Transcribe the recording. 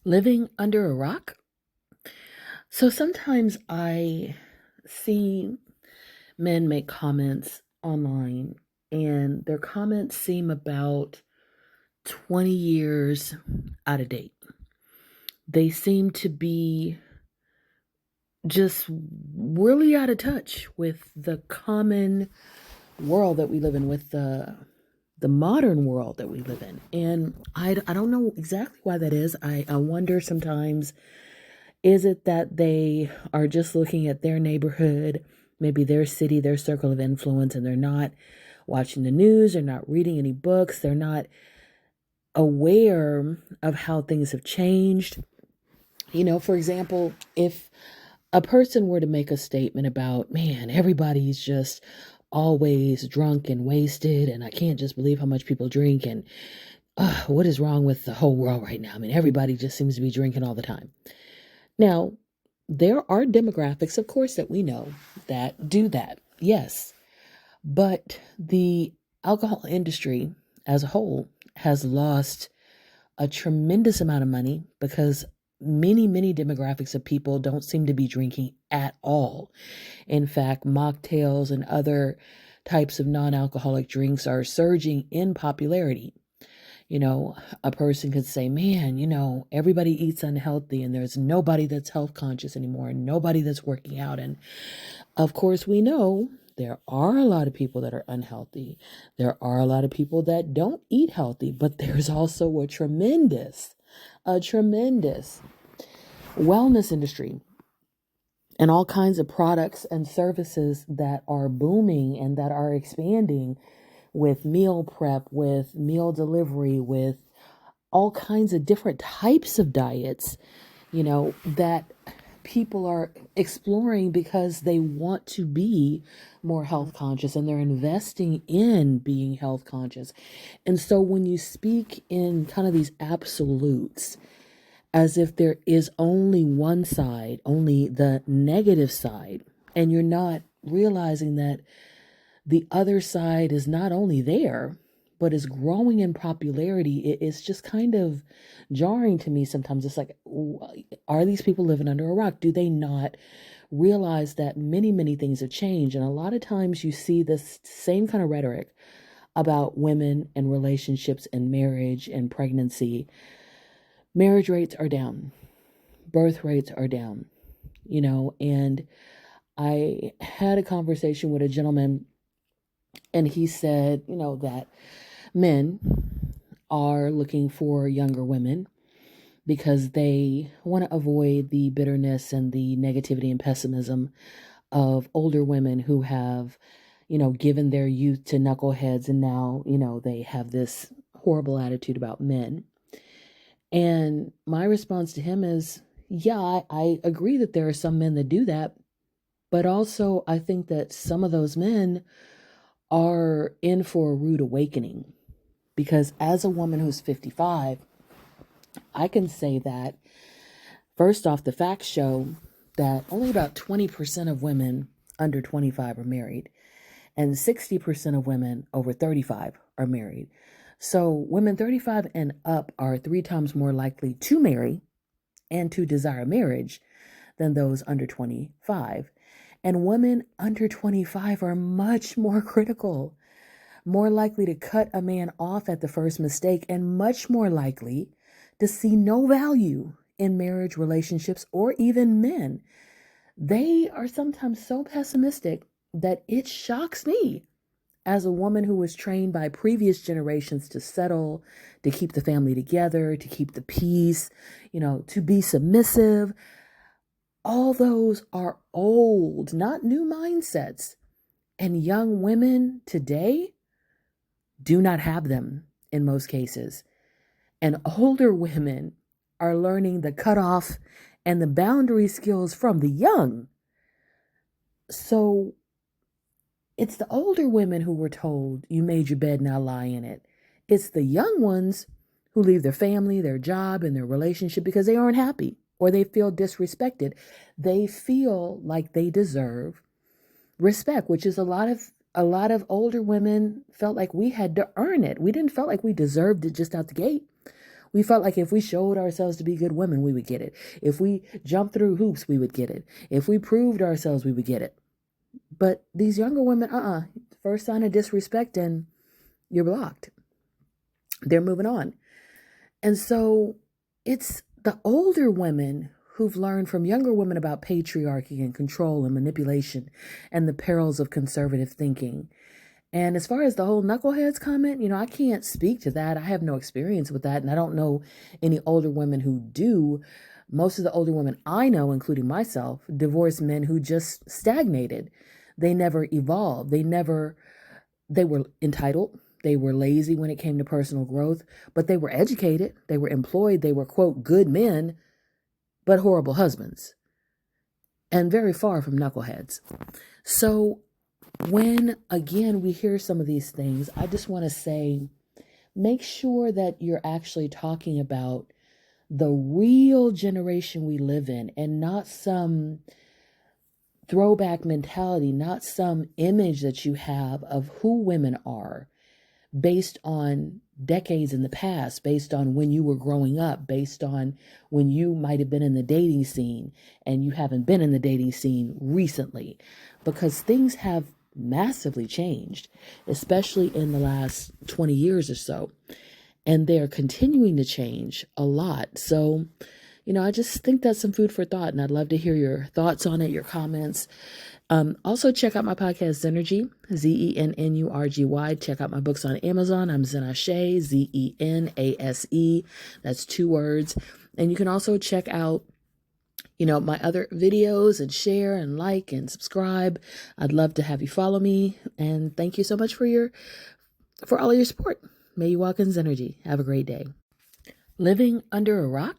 Living under a rock? So sometimes I see men make comments online, and their comments seem about 20 years out of date. They seem to be just really out of touch with the common world that we live in, with the modern world that we live in. And I don't know exactly why that is. I wonder sometimes. Is it that they are just looking at their neighborhood, maybe their city, their circle of influence, and they're not watching the news, they're not reading any books, they're not aware of how things have changed? For example, if a person were to make a statement about, man, everybody's just always drunk and wasted, and I can't just believe how much people drink, and what is wrong with the whole world right now? I mean, everybody just seems to be drinking all the time. Now, there are demographics, of course, that we know that do that. Yes. But the alcohol industry as a whole has lost a tremendous amount of money because many demographics of people don't seem to be drinking at all. In fact, mocktails and other types of non alcoholic drinks are surging in popularity. You know, a person could say, man, everybody eats unhealthy and there's nobody that's health conscious anymore and nobody that's working out. And of course, we know there are a lot of people that are unhealthy. There are a lot of people that don't eat healthy, but there's also a tremendous wellness industry and all kinds of products and services that are booming and that are expanding, with meal prep, with meal delivery, with all kinds of different types of diets, that people are exploring because they want to be more health conscious and they're investing in being health conscious. And so when you speak in kind of these absolutes, as if there is only one side, only the negative side, and you're not realizing that the other side is not only there, but is growing in popularity, it's just kind of jarring to me sometimes. It's like, are these people living under a rock? Do they not realize that many things have changed? And a lot of times you see this same kind of rhetoric about women and relationships and marriage and pregnancy. Marriage rates are down, birth rates are down, and I had a conversation with a gentleman, and he said, that men are looking for younger women because they want to avoid the bitterness and the negativity and pessimism of older women who have, given their youth to knuckleheads, and now, they have this horrible attitude about men. And my response to him is, yeah, I agree that there are some men that do that, but also I think that some of those men are in for a rude awakening. Because as a woman who's 55, I can say that, first off, the facts show that only about 20% of women under 25 are married, and 60% of women over 35 are married. So women 35 and up are three times more likely to marry and to desire marriage than those under 25. And women under 25 are much more critical, more likely to cut a man off at the first mistake, and much more likely to see no value in marriage, relationships, or even men. They are sometimes so pessimistic that it shocks me as a woman who was trained by previous generations to settle, to keep the family together, to keep the peace, to be submissive. All those are old, not new mindsets. And young women today do not have them in most cases. And older women are learning the cutoff and the boundary skills from the young. So it's the older women who were told, you made your bed, now lie in it. It's the young ones who leave their family, their job, and their relationship because they aren't happy or they feel disrespected. They feel like they deserve respect, which is a lot of older women felt like we had to earn it. We didn't feel like we deserved it just out the gate. We felt like if we showed ourselves to be good women, we would get it. If we jumped through hoops, we would get it. If we proved ourselves, we would get it. But these younger women, first sign of disrespect and you're blocked. They're moving on. And so it's the older women who've learned from younger women about patriarchy and control and manipulation and the perils of conservative thinking. And as far as the whole knuckleheads comment, I can't speak to that. I have no experience with that. And I don't know any older women who do. Most of the older women I know, including myself, divorced men who just stagnated. They never evolved. They were entitled. They were lazy when it came to personal growth, but they were educated. They were employed. They were, quote, good men, but horrible husbands, and very far from knuckleheads. So when, again, we hear some of these things, I just want to say, make sure that you're actually talking about the real generation we live in and not some throwback mentality, not some image that you have of who women are based on decades in the past, based on when you were growing up, based on when you might have been in the dating scene and you haven't been in the dating scene recently, because things have massively changed, especially in the last 20 years or so. And they're continuing to change a lot. So, I just think that's some food for thought, and I'd love to hear your thoughts on it, your comments. Also, check out my podcast, Zenergy, Zennurgy. Check out my books on Amazon. I'm Zenashe, Zenase. That's 2 words. And you can also check out, my other videos and share and like and subscribe. I'd love to have you follow me. And thank you so much for all of your support. May you walk in Zenergy. Have a great day. Living under a rock?